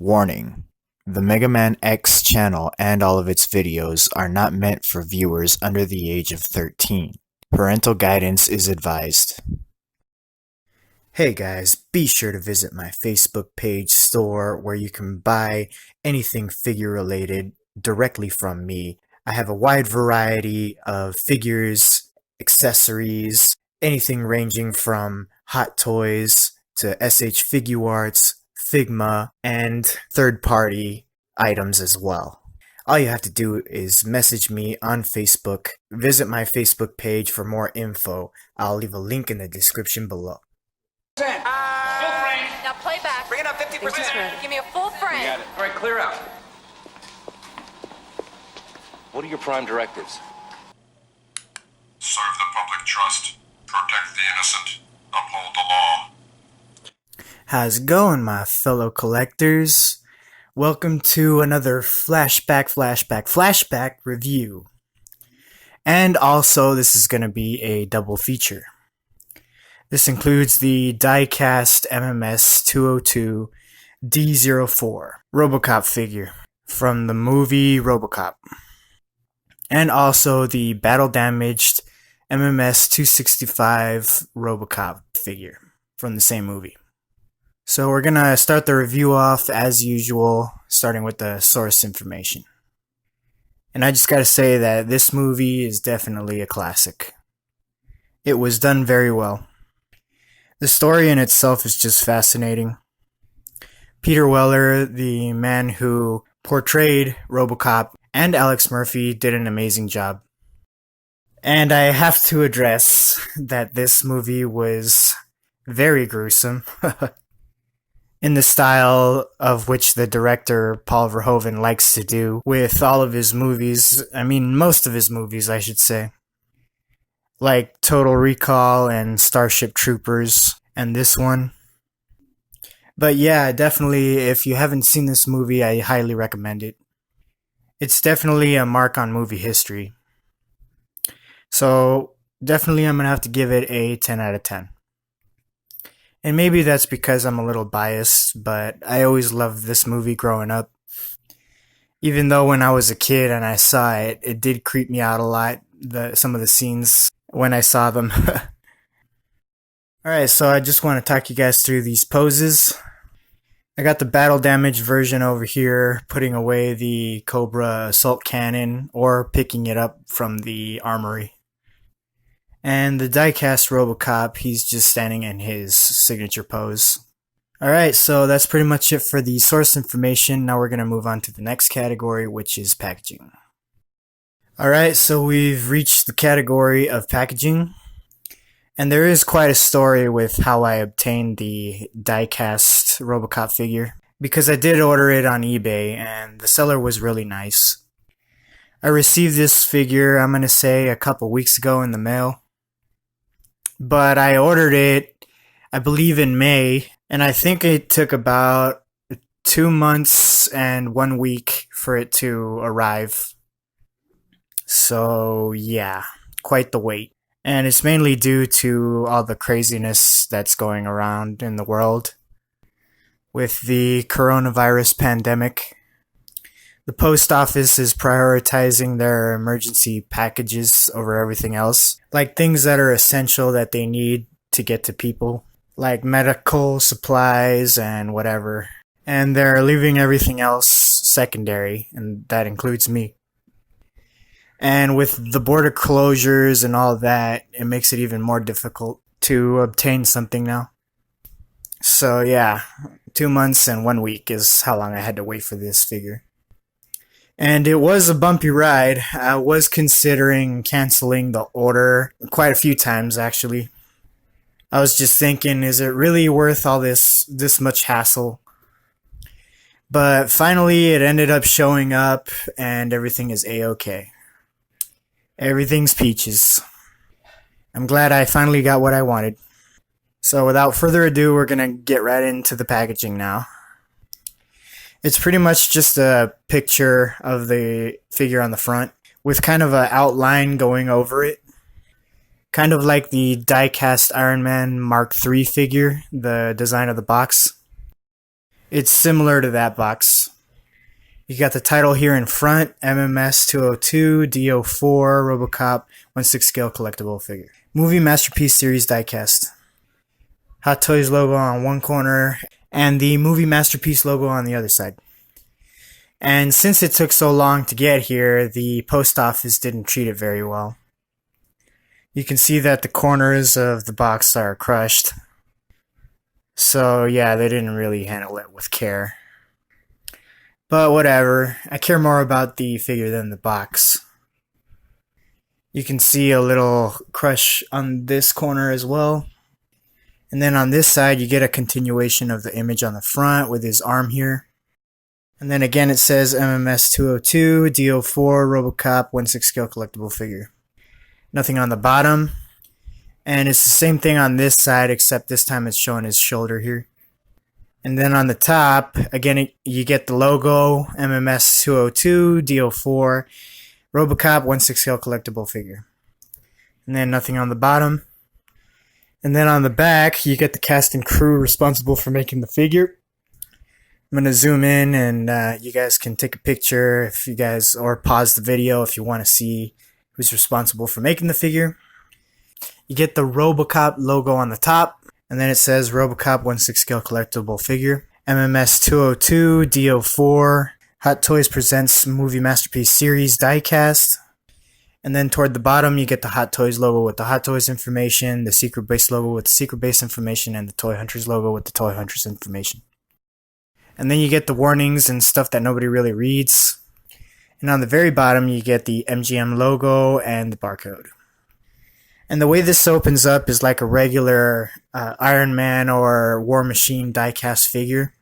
Warning: the Mega Man X channel and all of its videos are not meant for viewers under the age of 13. Parental guidance is advised. Hey guys, be sure to visit my Facebook page store where you can buy anything figure related directly from me. I have a wide variety of figures, accessories, anything ranging from Hot Toys to SH Figuarts, Figma, and third-party items as well. All you have to do is message me on Facebook, visit my Facebook page for more info. I'll leave a link in the description below. Full frame. Now play back. Bring it up 50%. Give me a full frame. You got it. All right, clear out. What are your prime directives? Serve the public trust, protect the innocent, uphold the law. How's it going, my fellow collectors? Welcome to another flashback review. And also, this is going to be a double feature. This includes the Diecast MMS 202 D04 RoboCop figure from the movie RoboCop. And also the battle-damaged MMS 265 RoboCop figure from the same movie. So we're gonna start the review off as usual, starting with the source information. And I just gotta say that this movie is definitely a classic. It was done very well. The story in itself is just fascinating. Peter Weller, the man who portrayed RoboCop, and Alex Murphy did an amazing job. And I have to address that this movie was very gruesome. In the style of which the director Paul Verhoeven likes to do with all of his movies. I mean, most of his movies, I should say. Like Total Recall and Starship Troopers and this one. But yeah, definitely, if you haven't seen this movie, I highly recommend it. It's definitely a mark on movie history. So, definitely I'm going to have to give it a 10 out of 10. And maybe that's because I'm a little biased, but I always loved this movie growing up. Even though when I was a kid and I saw it, it did creep me out a lot, some of the scenes when I saw them. Alright, so I just want to talk you guys through these poses. I got the battle damage version over here, putting away the Cobra assault cannon or picking it up from the armory. And the Diecast RoboCop, he's just standing in his signature pose. Alright, so that's pretty much it for the source information. Now we're going to move on to the next category, which is packaging. Alright, so we've reached the category of packaging. And there is quite a story with how I obtained the Diecast RoboCop figure. Because I did order it on eBay, and the seller was really nice. I received this figure, I'm going to say, a couple weeks ago in the mail. But I ordered it, I believe in May, and I think it took about 2 months and 1 week for it to arrive. So yeah, quite the wait. And it's mainly due to all the craziness that's going around in the world with the coronavirus pandemic. The post office is prioritizing their emergency packages over everything else. Like things that are essential that they need to get to people. Like medical supplies and whatever. And they're leaving everything else secondary, and that includes me. And with the border closures and all that, it makes it even more difficult to obtain something now. So yeah, 2 months and 1 week is how long I had to wait for this figure. And it was a bumpy ride. I was considering canceling the order quite a few times, actually. I was just thinking, is it really worth all this much hassle? But finally, it ended up showing up, and everything is A-okay. Everything's peaches. I'm glad I finally got what I wanted. So without further ado, we're gonna get right into the packaging now. It's pretty much just a picture of the figure on the front with kind of an outline going over it. Kind of like the Diecast Iron Man Mark III figure, the design of the box. It's similar to that box. You got the title here in front, MMS 202 DO4 RoboCop 1/6 scale collectible figure. Movie Masterpiece Series Diecast. Hot Toys logo on one corner and the Movie Masterpiece logo on the other side. And since it took so long to get here, the post office didn't treat it very well. You can see that the corners of the box are crushed. So yeah, they didn't really handle it with care. But whatever, I care more about the figure than the box. You can see a little crush on this corner as well. And then on this side, you get a continuation of the image on the front with his arm here. And then again, it says MMS 202 DO4 RoboCop 1/6 scale collectible figure. Nothing on the bottom. And it's the same thing on this side, except this time it's showing his shoulder here. And then on the top, again, you get the logo, MMS 202 DO4 RoboCop 1/6 scale collectible figure. And then nothing on the bottom. And then on the back, you get the cast and crew responsible for making the figure. I'm going to zoom in and you guys can take a picture if you guys, or pause the video if you want to see who's responsible for making the figure. You get the RoboCop logo on the top. And then it says RoboCop 1/6 scale collectible figure. MMS 202 DO4 Hot Toys presents Movie Masterpiece Series Diecast. And then toward the bottom you get the Hot Toys logo with the Hot Toys information, the Secret Base logo with the Secret Base information, and the Toy Hunters logo with the Toy Hunters information. And then you get the warnings and stuff that nobody really reads. And on the very bottom you get the MGM logo and the barcode. And the way this opens up is like a regular Iron Man or War Machine diecast figure.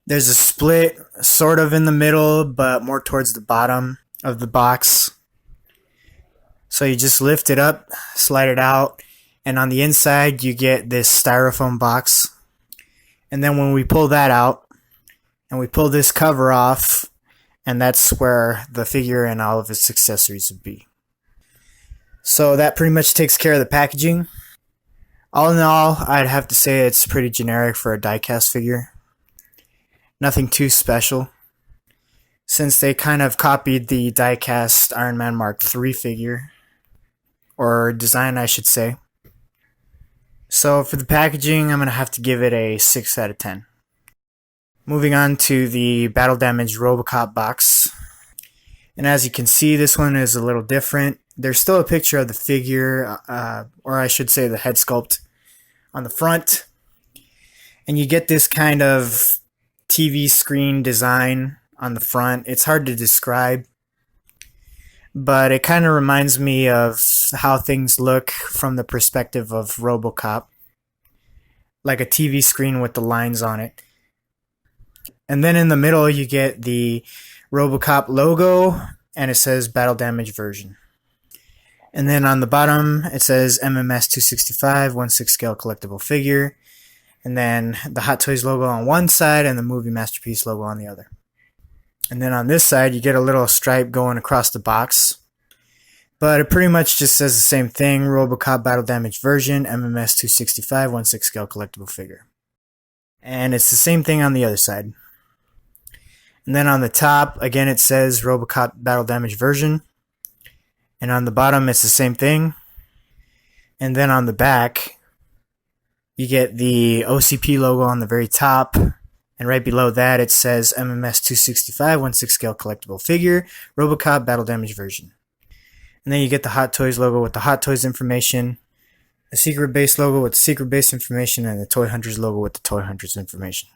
There's a split sort of in the middle, but more towards the bottom of the box. So you just lift it up, slide it out, and on the inside you get this styrofoam box. And then when we pull that out, and we pull this cover off, and that's where the figure and all of its accessories would be. So that pretty much takes care of the packaging. All in all, I'd have to say it's pretty generic for a diecast figure. Nothing too special, since they kind of copied the diecast Iron Man Mark III figure, or design I should say. So for the packaging, I'm going to have to give it a 6 out of 10. Moving on to the Battle Damage RoboCop box. And as you can see, this one is a little different. There's still a picture of the figure, or I should say the head sculpt, on the front. And you get this kind of TV screen design on the front. It's hard to describe, but it kind of reminds me of how things look from the perspective of RoboCop. Like a TV screen with the lines on it. And then in the middle you get the RoboCop logo, and it says Battle Damage version. And then on the bottom, it says MMS 265 1/6 scale collectible figure. And then the Hot Toys logo on one side and the Movie Masterpiece logo on the other. And then on this side, you get a little stripe going across the box. But it pretty much just says the same thing, RoboCop Battle Damage version, MMS 265 1/6 scale collectible figure. And it's the same thing on the other side. And then on the top, again, it says RoboCop Battle Damage version. And on the bottom, it's the same thing. And then on the back, you get the OCP logo on the very top. And right below that, it says MMS 265 1/6 scale collectible figure, RoboCop Battle Damage version. And then you get the Hot Toys logo with the Hot Toys information, the Secret Base logo with the Secret Base information, and the Toy Hunters logo with the Toy Hunters information.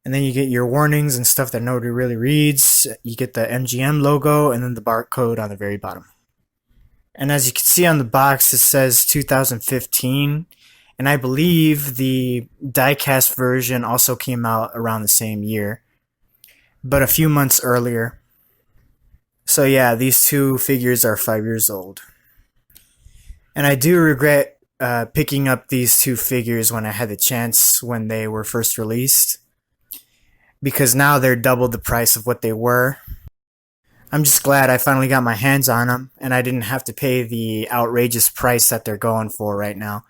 And then you get your warnings and stuff that nobody really reads. You get the MGM logo and then the barcode on the very bottom. And as you can see on the box, it says 2015. And I believe the diecast version also came out around the same year, but a few months earlier. So yeah, these two figures are 5 years old. And I do regret picking up these two figures when I had the chance when they were first released, because now they're double the price of what they were. I'm just glad I finally got my hands on them and I didn't have to pay the outrageous price that they're going for right now.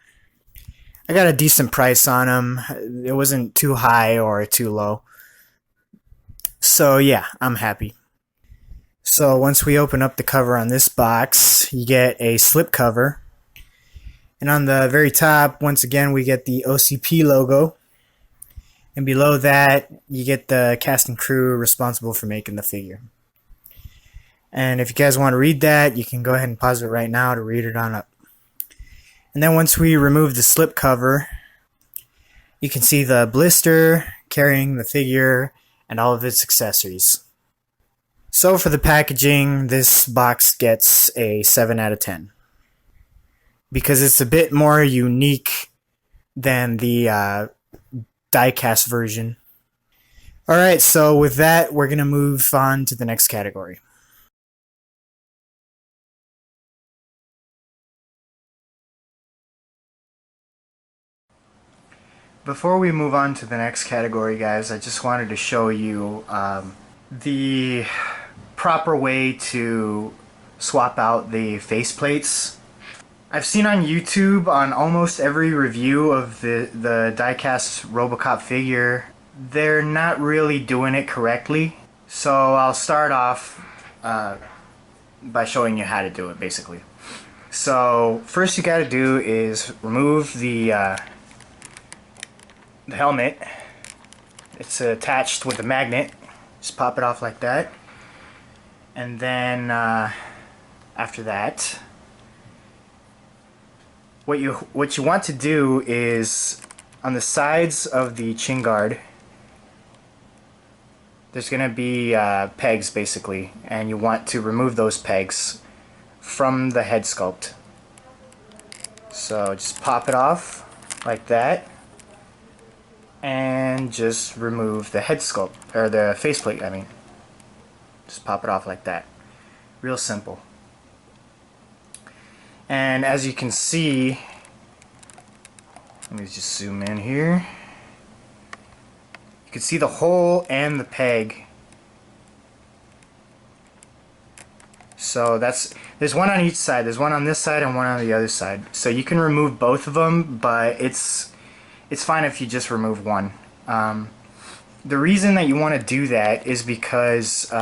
I got a decent price on them. It wasn't too high or too low. So yeah, I'm happy. So once we open up the cover on this box, you get a slip cover. And on the very top, once again, we get the OCP logo. And below that, you get the cast and crew responsible for making the figure. And if you guys want to read that, you can go ahead and pause it right now to read it on up. And then once we remove the slip cover, you can see the blister carrying the figure and all of its accessories. So for the packaging, this box gets a 7 out of 10. Because it's a bit more unique than the diecast version. Alright, so with that, we're going to move on to the next category. Before we move on to the next category, guys, I just wanted to show you the proper way to swap out the faceplates. I've seen on YouTube, on almost every review of the Diecast RoboCop figure, they're not really doing it correctly. So I'll start off by showing you how to do it, basically. So first you gotta do is remove the helmet. It's attached with a magnet. Just pop it off like that. And then after that, what you want to do is on the sides of the chin guard, there's going to be pegs basically, and you want to remove those pegs from the head sculpt. So just pop it off like that and just remove the head sculpt, or the faceplate, I mean. Just pop it off like that. Real simple. And as you can see, let me just zoom in here. You can see the hole and the peg. So there's one on each side. There's one on this side and one on the other side. So you can remove both of them, but it's fine if you just remove one. The reason that you want to do that is because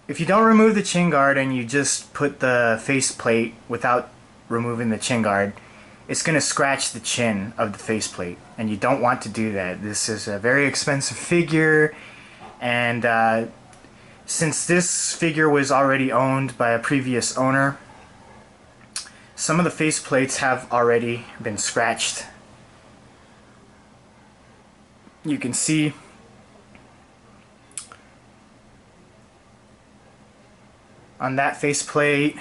if you don't remove the chin guard and you just put the faceplate without removing the chin guard, it's going to scratch the chin of the faceplate, and you don't want to do that. This is a very expensive figure, and since this figure was already owned by a previous owner, some of the faceplates have already been scratched. You can see on that faceplate,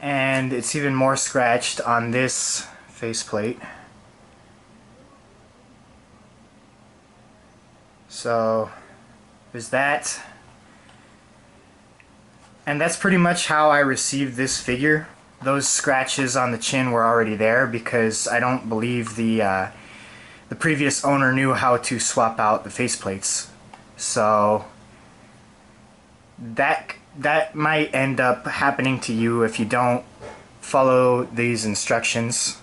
and it's even more scratched on this faceplate. So there's that. And that's pretty much how I received this figure. Those scratches on the chin were already there because I don't believe the previous owner knew how to swap out the faceplates. So that might end up happening to you if you don't follow these instructions.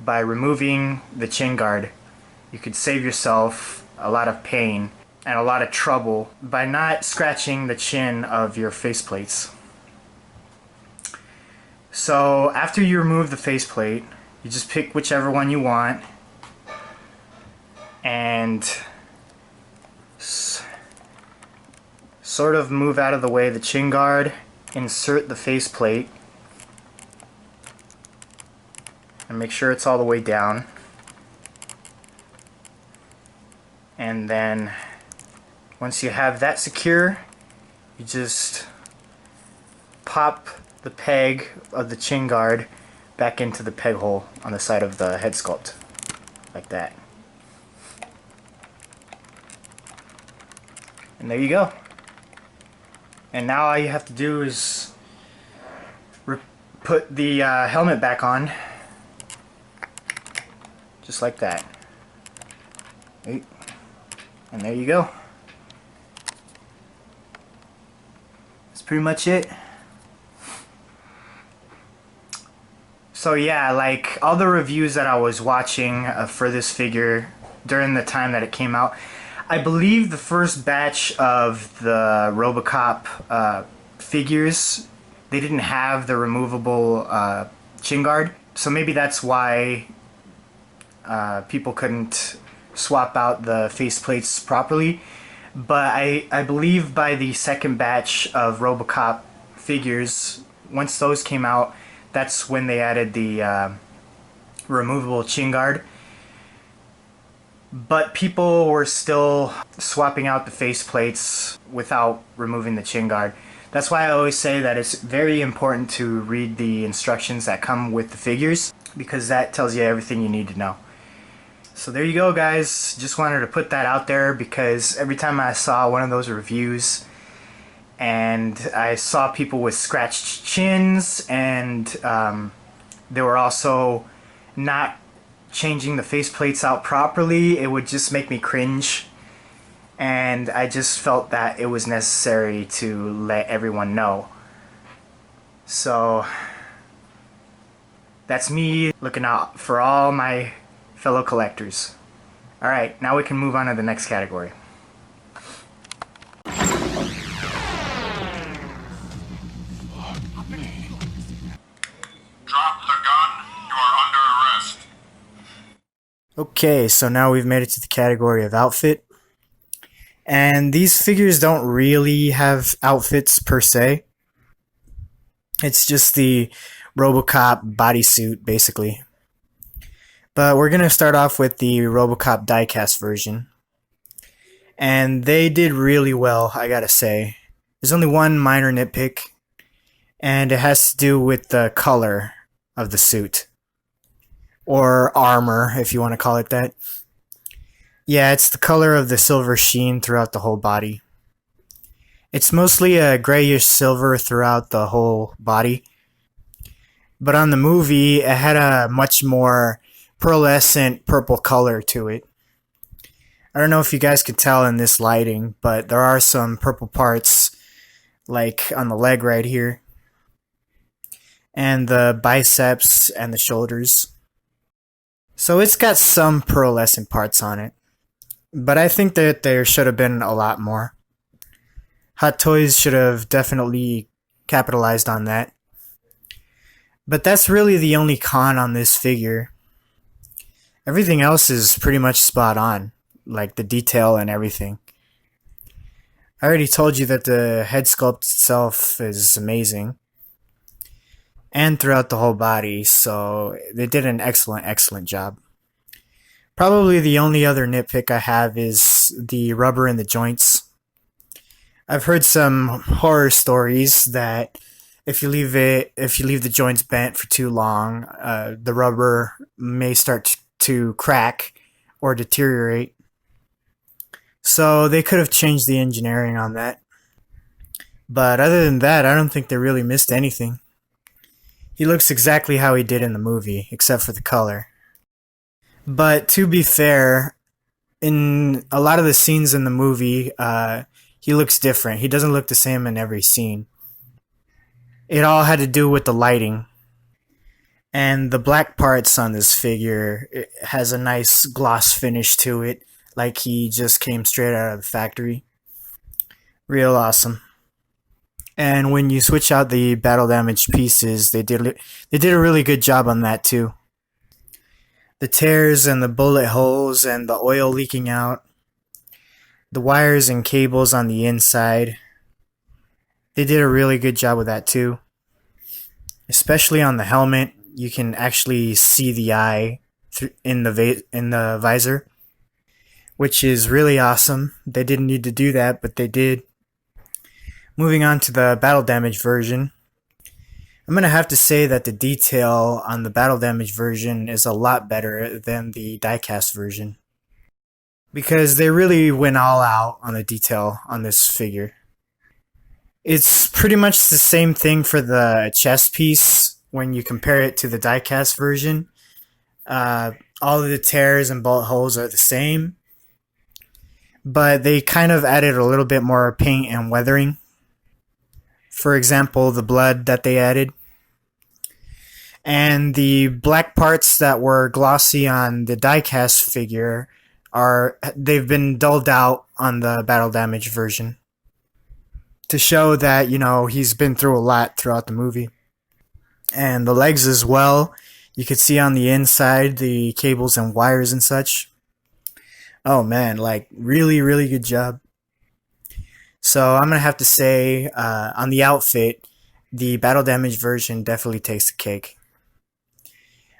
By removing the chin guard, you could save yourself a lot of pain and a lot of trouble by not scratching the chin of your faceplates. So after you remove the faceplate, you just pick whichever one you want and sort of move out of the way the chin guard, insert the faceplate, and make sure it's all the way down. And then once you have that secure, you just pop the peg of the chin guard back into the peg hole on the side of the head sculpt, like that. And there you go. And now all you have to do is put the helmet back on, just like that. And there you go. That's pretty much it. So yeah, like all the reviews that I was watching for this figure during the time that it came out, I believe the first batch of the RoboCop figures, they didn't have the removable chin guard. So maybe that's why people couldn't swap out the faceplates properly. But I believe by the second batch of RoboCop figures, once those came out, that's when they added the removable chin guard. But people were still swapping out the faceplates without removing the chin guard. That's why I always say that it's very important to read the instructions that come with the figures, because that tells you everything you need to know. So there you go, guys. Just wanted to put that out there because every time I saw one of those reviews and I saw people with scratched chins, and they were also not changing the faceplates out properly, it would just make me cringe. And I just felt that it was necessary to let everyone know. So that's me looking out for all my fellow collectors. Alright, now we can move on to the next category. Drop the gun. You are under arrest. Okay, so now we've made it to the category of outfit. And these figures don't really have outfits per se. It's just the RoboCop bodysuit, basically. But we're going to start off with the RoboCop diecast version. And they did really well, I gotta say. There's only one minor nitpick, and it has to do with the color of the suit. Or armor, if you want to call it that. Yeah, it's the color of the silver sheen throughout the whole body. It's mostly a grayish silver throughout the whole body. But on the movie, it had a much more pearlescent purple color to it. I don't know if you guys could tell in this lighting, but there are some purple parts, like on the leg right here, and the biceps and the shoulders. So it's got some pearlescent parts on it, but I think that there should have been a lot more. Hot Toys should have definitely capitalized on that. But that's really the only con on this figure. Everything else is pretty much spot on, like the detail and everything. I already told you that the head sculpt itself is amazing, and throughout the whole body, so they did an excellent job. Probably the only other nitpick I have is the rubber in the joints. I've heard some horror stories that if you leave the joints bent for too long, the rubber may start to crack or deteriorate. So they could have changed the engineering on that. But other than that, I don't think they really missed anything. He looks exactly how he did in the movie, except for the color. But to be fair, in a lot of the scenes in the movie, he looks different. He doesn't look the same in every scene. It all had to do with the lighting. And the black parts on this figure, it has a nice gloss finish to it, like he just came straight out of the factory. Real awesome. And when you switch out the battle damage pieces, they did a really good job on that too. The tears and the bullet holes and the oil leaking out, the wires and cables on the inside, they did a really good job with that too. Especially on the helmet, you can actually see the eye in the visor, which is really awesome. They didn't need to do that, but they did. Moving on to the battle damage version, I'm going to have to say that the detail on the battle damage version is a lot better than the diecast version, because they really went all out on the detail on this figure. It's pretty much the same thing for the chest piece when you compare it to the diecast version. All of the tears and bullet holes are the same, but they kind of added a little bit more paint and weathering. For example, the blood that they added. And the black parts that were glossy on the diecast figure they've been dulled out on the battle damage version to show that, he's been through a lot throughout the movie. And the legs as well. You could see on the inside the cables and wires and such. Oh man, like really, really good job. So I'm gonna have to say, on the outfit, the battle damage version definitely takes the cake.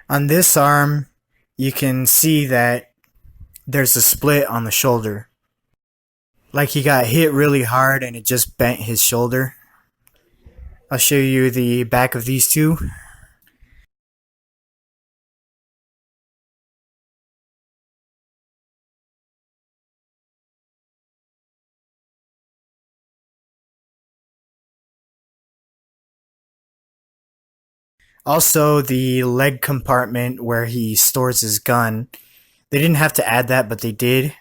On this arm, you can see that there's a split on the shoulder. Like he got hit really hard and it just bent his shoulder. I'll show you the back of these two. Also, the leg compartment where he stores his gun. They didn't have to add that, but they did.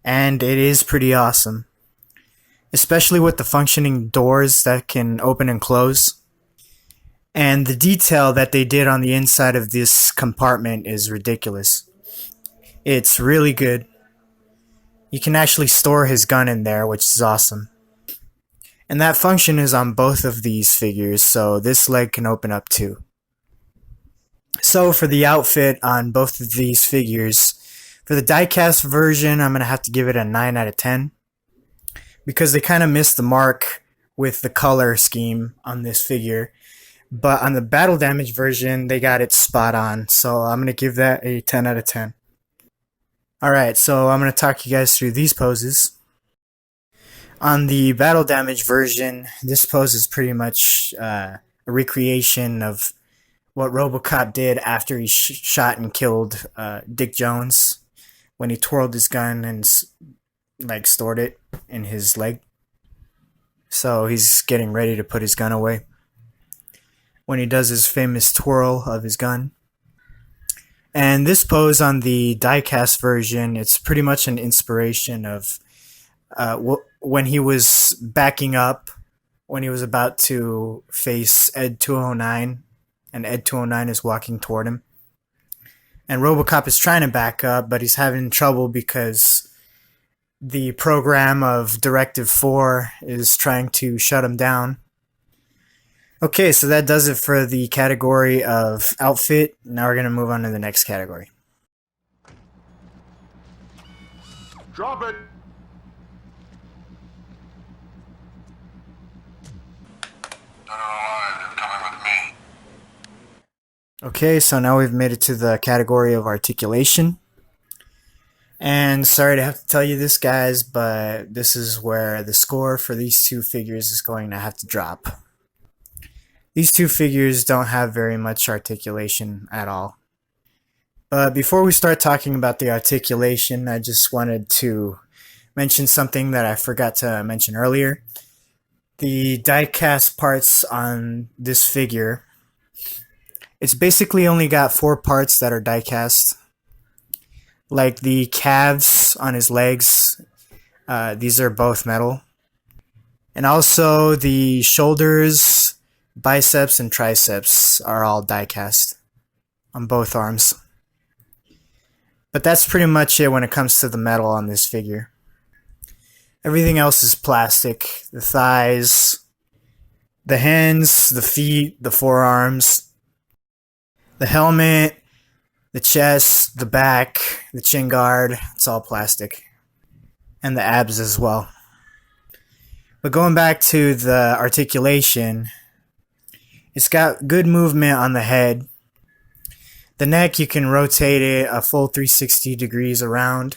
And it is pretty awesome. Especially with the functioning doors that can open and close. And the detail that they did on the inside of this compartment is ridiculous. It's really good. You can actually store his gun in there, which is awesome. And that function is on both of these figures, so this leg can open up too. So for the outfit on both of these figures, for the diecast version, I'm going to have to give it a 9 out of 10. Because they kind of missed the mark with the color scheme on this figure. But on the battle damage version, they got it spot on. So I'm going to give that a 10 out of 10. Alright, so I'm going to talk you guys through these poses. On the battle damage version, this pose is pretty much a recreation of what RoboCop did after he shot and killed Dick Jones when he twirled his gun and stored it in his leg. So he's getting ready to put his gun away when he does his famous twirl of his gun. And this pose on the diecast version, it's pretty much an inspiration of when he was backing up, when he was about to face Ed 209, and Ed 209 is walking toward him. And RoboCop is trying to back up, but he's having trouble because the program of Directive 4 is trying to shut him down. Okay, so that does it for the category of outfit. Now we're going to move on to the next category. Drop it! Dead or alive, you're coming with me. Okay, so now we've made it to the category of articulation. And sorry to have to tell you this, guys, but this is where the score for these two figures is going to have to drop. These two figures don't have very much articulation at all. But before we start talking about the articulation, I just wanted to mention something that I forgot to mention earlier. The diecast parts on this figure, it's basically only got 4 parts that are diecast. Like the calves on his legs, these are both metal. And also the shoulders, biceps, and triceps are all diecast on both arms. But that's pretty much it when it comes to the metal on this figure. Everything else is plastic. The thighs, the hands, the feet, the forearms, the helmet, the chest, the back, the chin guard, it's all plastic. And the abs as well. But going back to the articulation, it's got good movement on the head. The neck, you can rotate it a full 360 degrees around.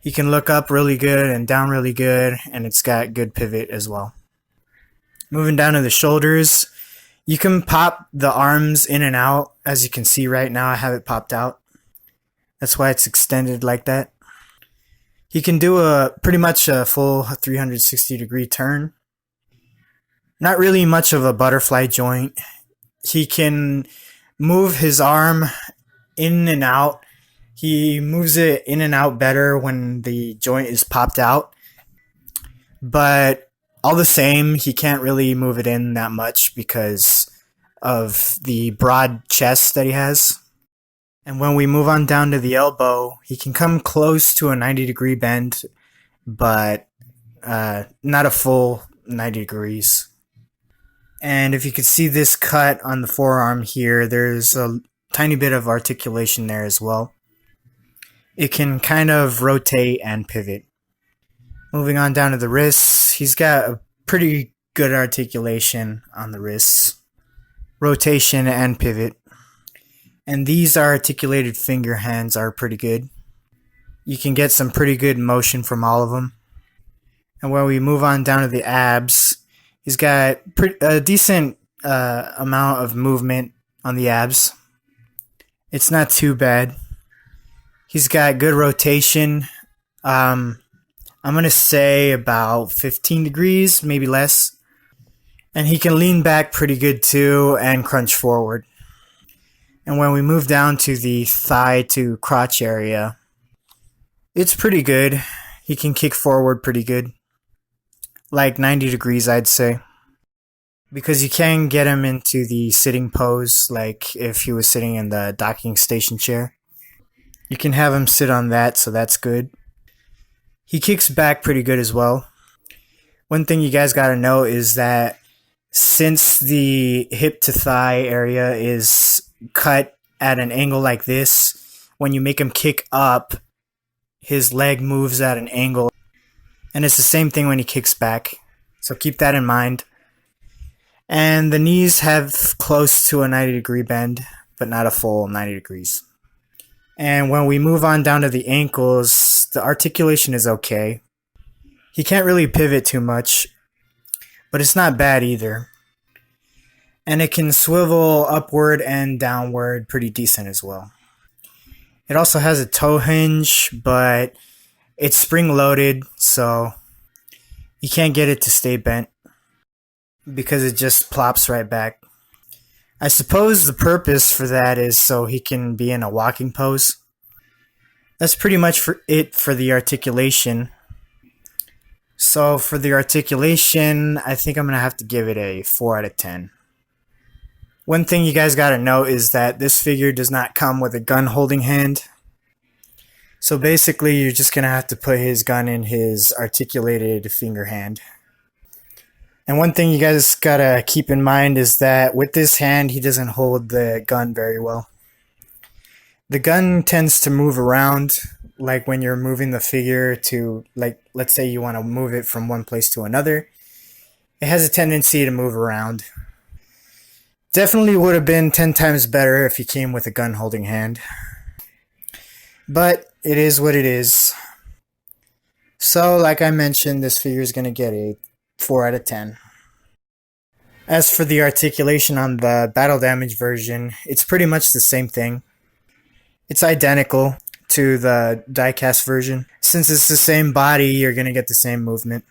You can look up really good and down really good, and it's got good pivot as well. Moving down to the shoulders, you can pop the arms in and out. As you can see right now, I have it popped out. That's why it's extended like that. He can do pretty much a full 360 degree turn. Not really much of a butterfly joint. He can move his arm in and out. He moves it in and out better when the joint is popped out. But all the same, he can't really move it in that much because of the broad chest that he has. And when we move on down to the elbow, he can come close to a 90-degree bend, but not a full 90 degrees. And if you could see this cut on the forearm here, there's a tiny bit of articulation there as well. It can kind of rotate and pivot. Moving on down to the wrists, he's got a pretty good articulation on the wrists. Rotation and pivot. And these articulated finger hands are pretty good. You can get some pretty good motion from all of them. And when we move on down to the abs, he's got a decent amount of movement on the abs. It's not too bad. He's got good rotation. I'm going to say about 15 degrees, maybe less. And he can lean back pretty good too and crunch forward. And when we move down to the thigh to crotch area, it's pretty good. He can kick forward pretty good. Like 90 degrees, I'd say. Because you can get him into the sitting pose, like if he was sitting in the docking station chair. You can have him sit on that, so that's good. He kicks back pretty good as well. One thing you guys gotta know is that since the hip to thigh area is cut at an angle like this, when you make him kick up, his leg moves at an angle. And it's the same thing when he kicks back. So keep that in mind. And the knees have close to a 90-degree bend, but not a full 90 degrees. And when we move on down to the ankles, the articulation is okay. He can't really pivot too much, but it's not bad either. And it can swivel upward and downward pretty decent as well. It also has a toe hinge, but it's spring-loaded, so you can't get it to stay bent because it just plops right back. I suppose the purpose for that is so he can be in a walking pose. That's pretty much it for the articulation. So for the articulation, I think I'm going to have to give it a 4 out of 10. One thing you guys got to know is that this figure does not come with a gun holding hand. So basically, you're just going to have to put his gun in his articulated finger hand. And one thing you guys got to keep in mind is that with this hand, he doesn't hold the gun very well. The gun tends to move around, like when you're moving the figure to, like, let's say you want to move it from one place to another. It has a tendency to move around. Definitely would have been 10 times better if he came with a gun holding hand. But it is what it is. So, like I mentioned, this figure is going to get a 4 out of 10. As for the articulation on the battle damage version, it's pretty much the same thing. It's identical to the diecast version. Since it's the same body, you're going to get the same movement.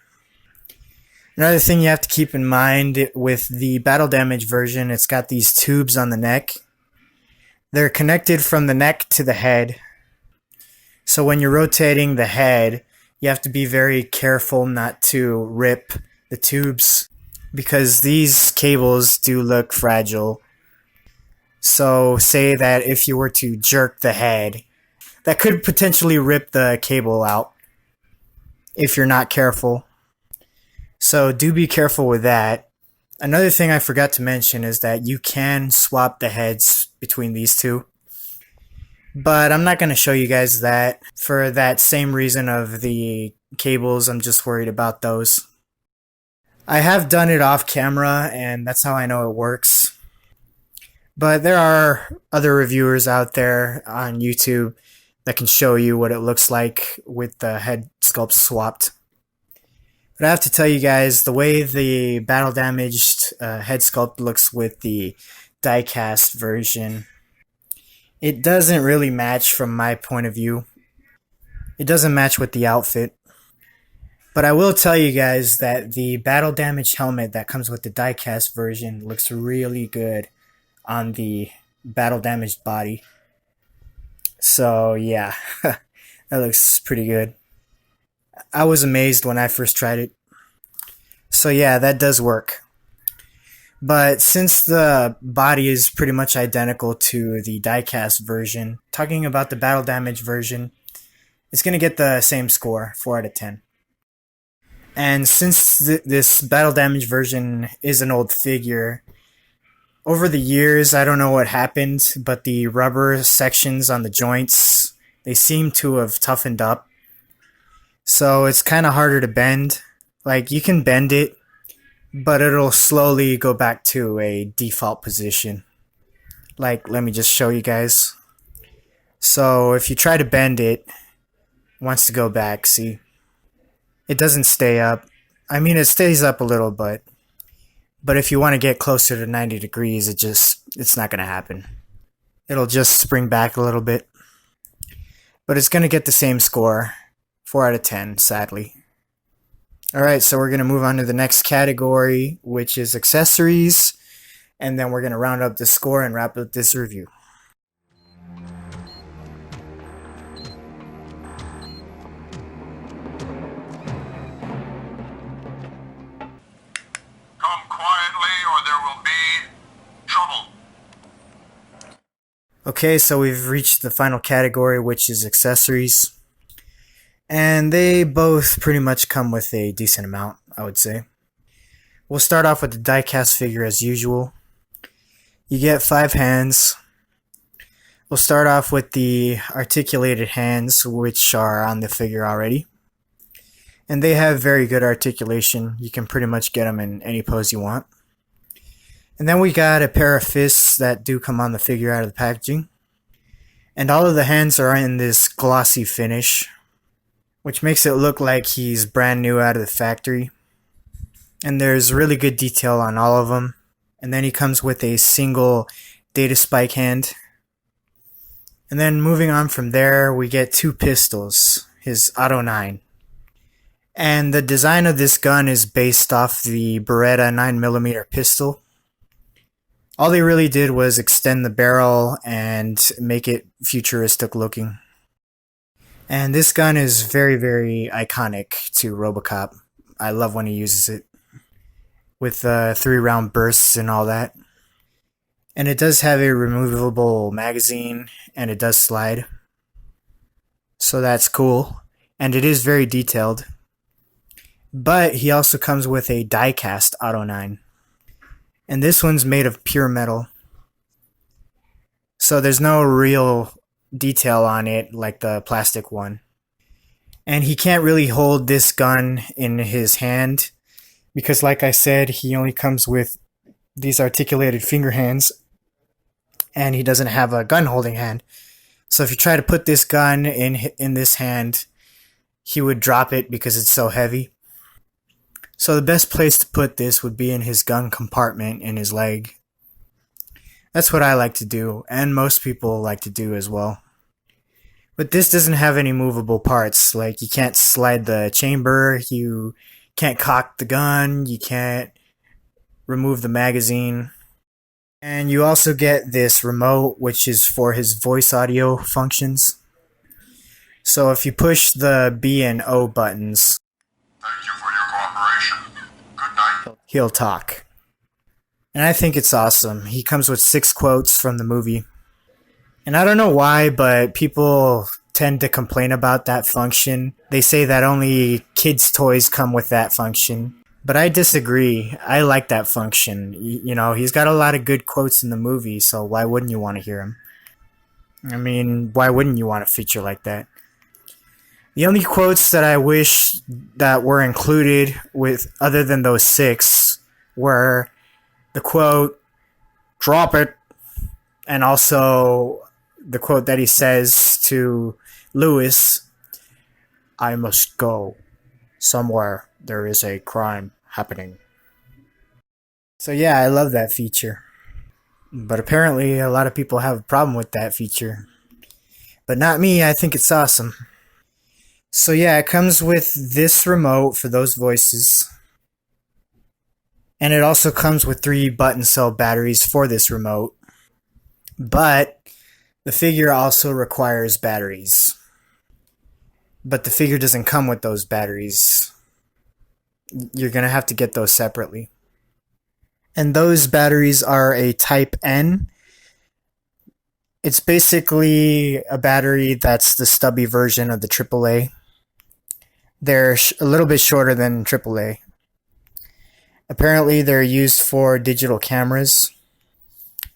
Another thing you have to keep in mind with the battle damage version, it's got these tubes on the neck. They're connected from the neck to the head. So when you're rotating the head, you have to be very careful not to rip the tubes because these cables do look fragile. So say that if you were to jerk the head, that could potentially rip the cable out if you're not careful. So do be careful with that. Another thing I forgot to mention is that you can swap the heads between these two. But I'm not going to show you guys that for that same reason of the cables. I'm just worried about those. I have done it off camera and that's how I know it works. But there are other reviewers out there on YouTube that can show you what it looks like with the head sculpt swapped. But I have to tell you guys, the way the battle damaged head sculpt looks with the diecast version, it doesn't really match from my point of view. It doesn't match with the outfit. But I will tell you guys that the battle damage helmet that comes with the diecast version looks really good on the battle damaged body. So yeah, that looks pretty good. I was amazed when I first tried it. So yeah, that does work. But since the body is pretty much identical to the diecast version, talking about the battle damage version, it's going to get the same score, 4 out of 10. And since this battle damage version is an old figure, over the years, I don't know what happened, but the rubber sections on the joints, they seem to have toughened up. So it's kind of harder to bend. Like, you can bend it, but it'll slowly go back to a default position. Like, let me just show you guys. So if you try to bend it, it wants to go back, see? It doesn't stay up. I mean, it stays up a little, but if you want to get closer to 90 degrees, it's not going to happen. It'll just spring back a little bit. But it's going to get the same score, 4 out of 10, sadly. Alright, so we're going to move on to the next category, which is accessories. And then we're going to round up the score and wrap up this review. Come quietly or there will be trouble. Okay, so we've reached the final category, which is accessories. And they both pretty much come with a decent amount, I would say. We'll start off with the diecast figure as usual. You get 5 hands. We'll start off with the articulated hands, which are on the figure already. And they have very good articulation. You can pretty much get them in any pose you want. And then we got a pair of fists that do come on the figure out of the packaging. And all of the hands are in this glossy finish, which makes it look like he's brand new out of the factory. And there's really good detail on all of them. And then he comes with a single data spike hand. And then moving on from there, we get 2 pistols, his Auto 9. And the design of this gun is based off the Beretta 9mm pistol. All they really did was extend the barrel and make it futuristic looking. And this gun is very, very iconic to RoboCop. I love when he uses it with 3-round bursts and all that. And it does have a removable magazine, and it does slide. So that's cool. And it is very detailed. But he also comes with a diecast Auto 9. And this one's made of pure metal. So there's no real detail on it like the plastic one. And he can't really hold this gun in his hand because, like I said, he only comes with these articulated finger hands and he doesn't have a gun holding hand. So if you try to put this gun in this hand, he would drop it because it's so heavy. So the best place to put this would be in his gun compartment in his leg. That's what I like to do, and most people like to do as well. But this doesn't have any movable parts. Like, you can't slide the chamber, you can't cock the gun, you can't remove the magazine. And you also get this remote, which is for his voice audio functions. So if you push the B and O buttons, Thank you for your cooperation. Good night. he'll talk. And I think it's awesome. He comes with 6 quotes from the movie. And I don't know why, but people tend to complain about that function. They say that only kids' toys come with that function. But I disagree. I like that function. You know, he's got a lot of good quotes in the movie, so why wouldn't you want to hear him? I mean, why wouldn't you want a feature like that? The only quotes that I wish that were included with, other than those 6, were the quote, "Drop it," and also the quote that he says to Lewis, "I must go. Somewhere there is a crime happening." So yeah, I love that feature. But apparently a lot of people have a problem with that feature. But not me, I think it's awesome. So yeah, it comes with this remote for those voices. And it also comes with 3 button cell batteries for this remote. But the figure also requires batteries. But the figure doesn't come with those batteries. You're going to have to get those separately. And those batteries are a Type N. It's basically a battery that's the stubby version of the AAA. They're a little bit shorter than AAA. Apparently, they're used for digital cameras,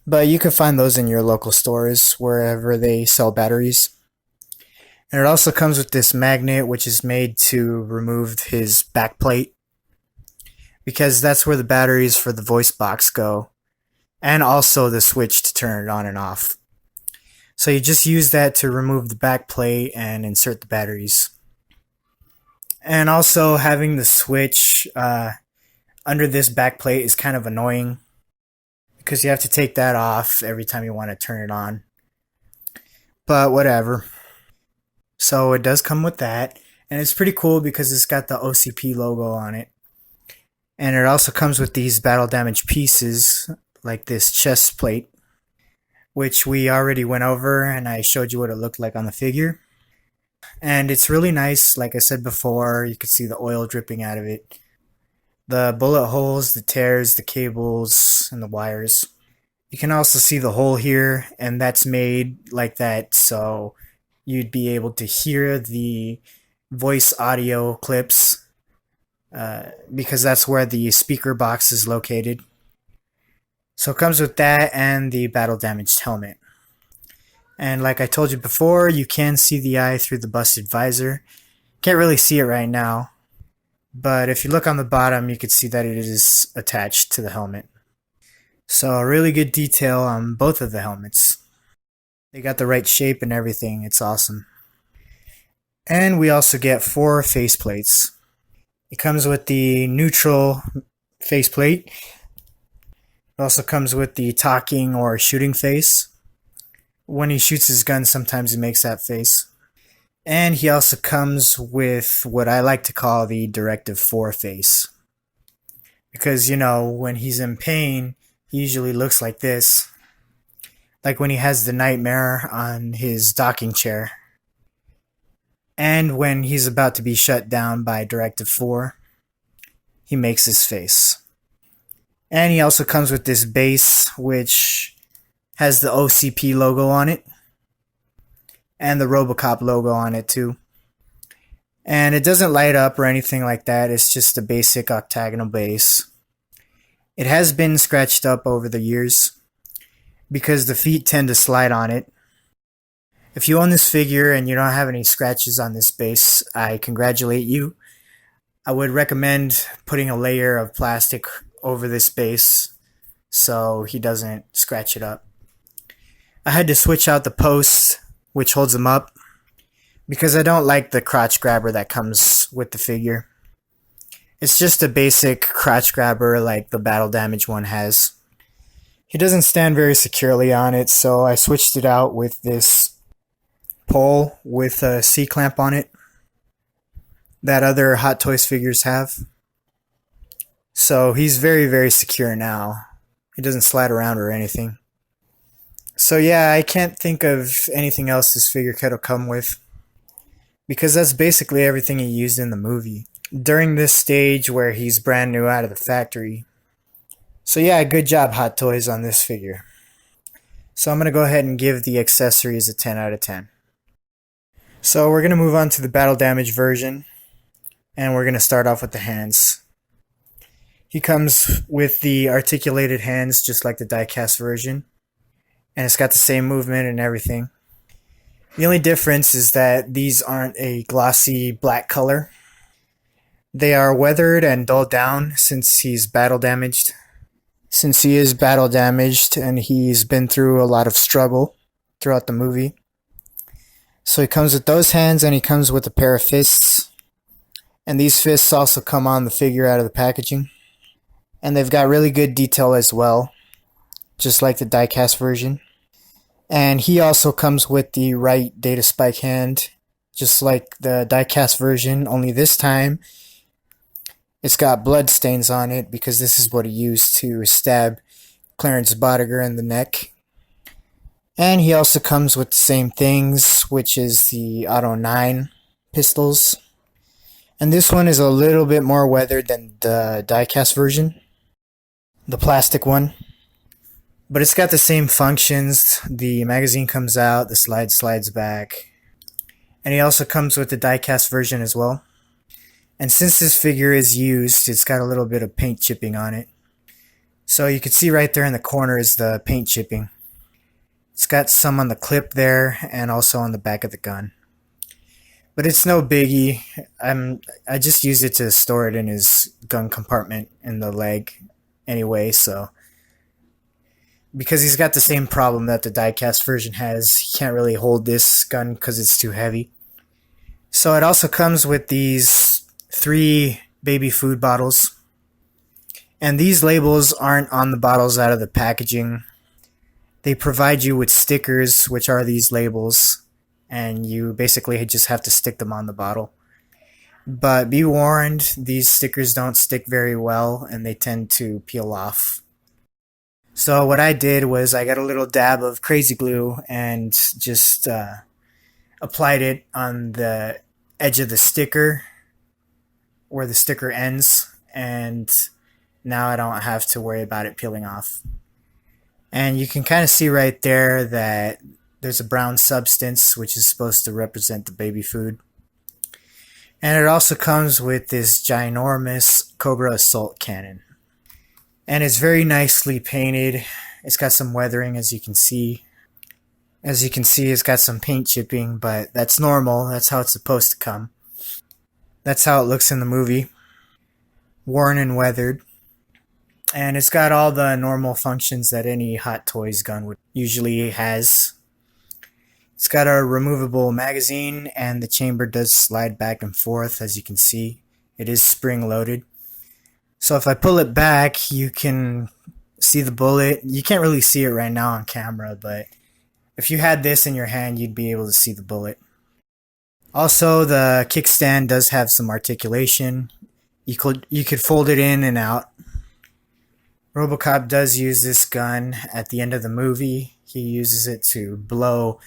but you can find those in your local stores wherever they sell batteries. And it also comes with this magnet, which is made to remove his backplate, because that's where the batteries for the voice box go, and also the switch to turn it on and off. So you just use that to remove the backplate and insert the batteries. And also having the switch under this backplate is kind of annoying, because you have to take that off every time you want to turn it on. But whatever. So it does come with that, and it's pretty cool because it's got the OCP logo on it. And it also comes with these battle damage pieces, like this chest plate, which we already went over and I showed you what it looked like on the figure. And it's really nice. Like I said before, you can see the oil dripping out of it. The bullet holes, the tears, the cables, and the wires. You can also see the hole here, and that's made like that so you'd be able to hear the voice audio clips, because that's where the speaker box is located. So it comes with that and the battle damaged helmet. And like I told you before, you can see the eye through the busted visor. Can't really see it right now, but if you look on the bottom, you can see that it is attached to the helmet. So a really good detail on both of the helmets. They got the right shape and everything. It's awesome. And we also get 4 faceplates. It comes with the neutral faceplate. It also comes with the talking or shooting face. When he shoots his gun, sometimes he makes that face. And he also comes with what I like to call the Directive 4 face. Because, you know, when he's in pain, he usually looks like this. Like when he has the nightmare on his docking chair. And when he's about to be shut down by Directive 4, he makes his face. And he also comes with this base, which has the OCP logo on it. And the RoboCop logo on it too. And it doesn't light up or anything like that. It's just a basic octagonal base. It has been scratched up over the years, because the feet tend to slide on it. If you own this figure and you don't have any scratches on this base, I congratulate you. I would recommend putting a layer of plastic over this base so he doesn't scratch it up. I had to switch out the post which holds him up, because I don't like the crotch grabber that comes with the figure. It's just a basic crotch grabber like the battle damage one has. He doesn't stand very securely on it, so I switched it out with this pole with a C-clamp on it that other Hot Toys figures have. So he's very, very secure now. He doesn't slide around or anything. So yeah, I can't think of anything else this figure could have come with, because that's basically everything he used in the movie during this stage where he's brand new out of the factory. So yeah, good job Hot Toys on this figure. So I'm going to go ahead and give the accessories a 10 out of 10. So we're going to move on to the battle damage version, and we're going to start off with the hands. He comes with the articulated hands just like the diecast version, and it's got the same movement and everything. The only difference is that these aren't a glossy black color. They are weathered and dulled down since he's battle damaged. Since he is battle damaged and he's been through a lot of struggle throughout the movie. So he comes with those hands, and he comes with a pair of fists. And these fists also come on the figure out of the packaging. And they've got really good detail as well, just like the diecast version. And he also comes with the right data spike hand, just like the diecast version, only this time it's got blood stains on it, because this is what he used to stab Clarence Bodiger in the neck. And he also comes with the same things, which is the Auto 9 pistols. And this one is a little bit more weathered than the diecast version. the plastic one. But it's got the same functions. The magazine comes out, the slide slides back. And he also comes with the diecast version as well. And since this figure is used, it's got a little bit of paint chipping on it. So you can see right there in the corner is the paint chipping. It's got some on the clip there and also on the back of the gun. But it's no biggie. I just used it to store it in his gun compartment in the leg anyway, so because he's got the same problem that the diecast version has, he can't really hold this gun because it's too heavy. So it also comes with these 3 baby food bottles. And these labels aren't on the bottles out of the packaging. They provide you with stickers, which are these labels, and you basically just have to stick them on the bottle. But be warned, these stickers don't stick very well and they tend to peel off. So what I did was I got a little dab of crazy glue and just applied it on the edge of the sticker where the sticker ends, and now I don't have to worry about it peeling off. And you can kind of see right there that there's a brown substance which is supposed to represent the baby food. And it also comes with this ginormous Cobra assault cannon. And it's very nicely painted. It's got some weathering, as you can see. As you can see, it's got some paint chipping, but that's normal. That's how it's supposed to come. That's how it looks in the movie. Worn and weathered. And it's got all the normal functions that any Hot Toys gun would usually has. It's got a removable magazine, and the chamber does slide back and forth, as you can see. It is spring loaded. So if I pull it back, you can see the bullet. You can't really see it right now on camera, but if you had this in your hand, you'd be able to see the bullet. Also, the kickstand does have some articulation. You could fold it in and out. RoboCop does use this gun at the end of the movie. He uses it to blow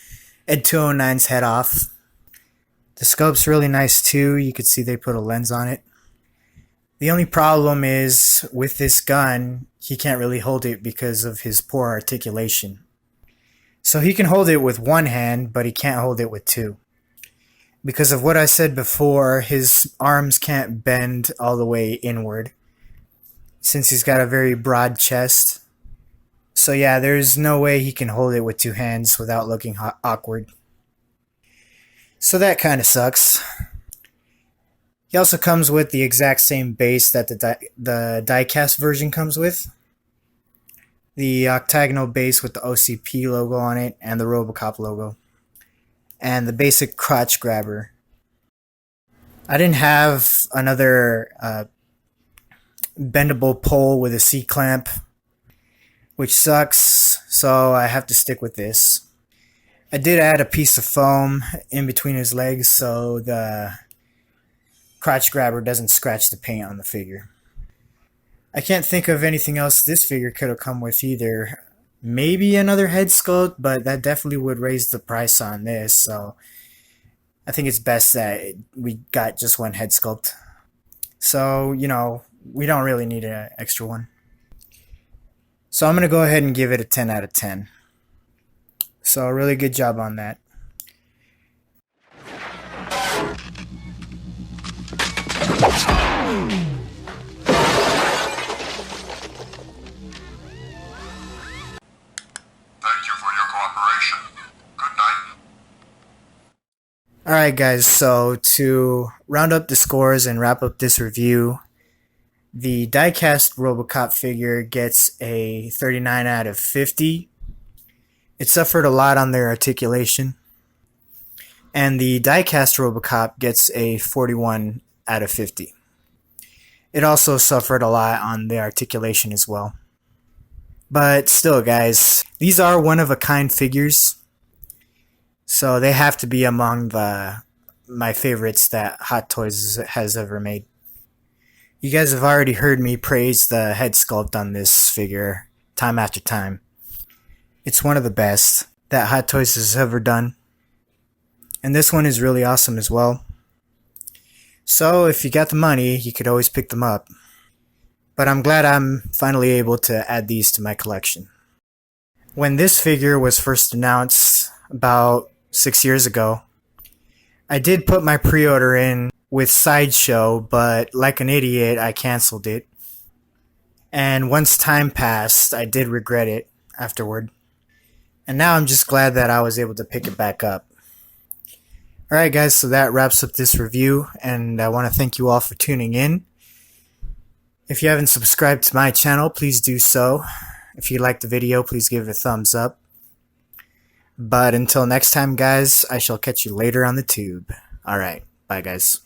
Ed 209's head off. The scope's really nice too. You could see they put a lens on it. The only problem is with this gun, he can't really hold it because of his poor articulation. So he can hold it with one hand, but he can't hold it with two. Because of what I said before, his arms can't bend all the way inward, since he's got a very broad chest. So yeah, there's no way he can hold it with two hands without looking awkward. So that kind of sucks. He also comes with the exact same base that the diecast version comes with. The octagonal base with the OCP logo on it and the RoboCop logo. And the basic crotch grabber. I didn't have another bendable pole with a C-clamp, which sucks, so I have to stick with this. I did add a piece of foam in between his legs so the crotch grabber doesn't scratch the paint on the figure. I can't think of anything else this figure could have come with either. Maybe another head sculpt, but that definitely would raise the price on this, so I think it's best that we got just one head sculpt. So, we don't really need an extra one. So I'm going to go ahead and give it a 10 out of 10. So a really good job on that. Thank you for your cooperation. Good night. Alright guys, so to round up the scores and wrap up this review, the diecast RoboCop figure gets a 39 out of 50. It suffered a lot on their articulation. And the diecast RoboCop gets a 41 out of 50. It also suffered a lot on the articulation as well. But still guys, these are one-of-a-kind figures. So they have to be among my favorites that Hot Toys has ever made. You guys have already heard me praise the head sculpt on this figure time after time. It's one of the best that Hot Toys has ever done. And this one is really awesome as well. So if you got the money, you could always pick them up. but I'm glad I'm finally able to add these to my collection. When this figure was first announced about 6 years ago, I did put my pre-order in with Sideshow, but like an idiot, I canceled it. And once time passed, I did regret it afterward. And now I'm just glad that I was able to pick it back up. Alright guys, so that wraps up this review, and I want to thank you all for tuning in. If you haven't subscribed to my channel, please do so. If you liked the video, please give it a thumbs up. But until next time guys, I shall catch you later on the tube. Alright, bye guys.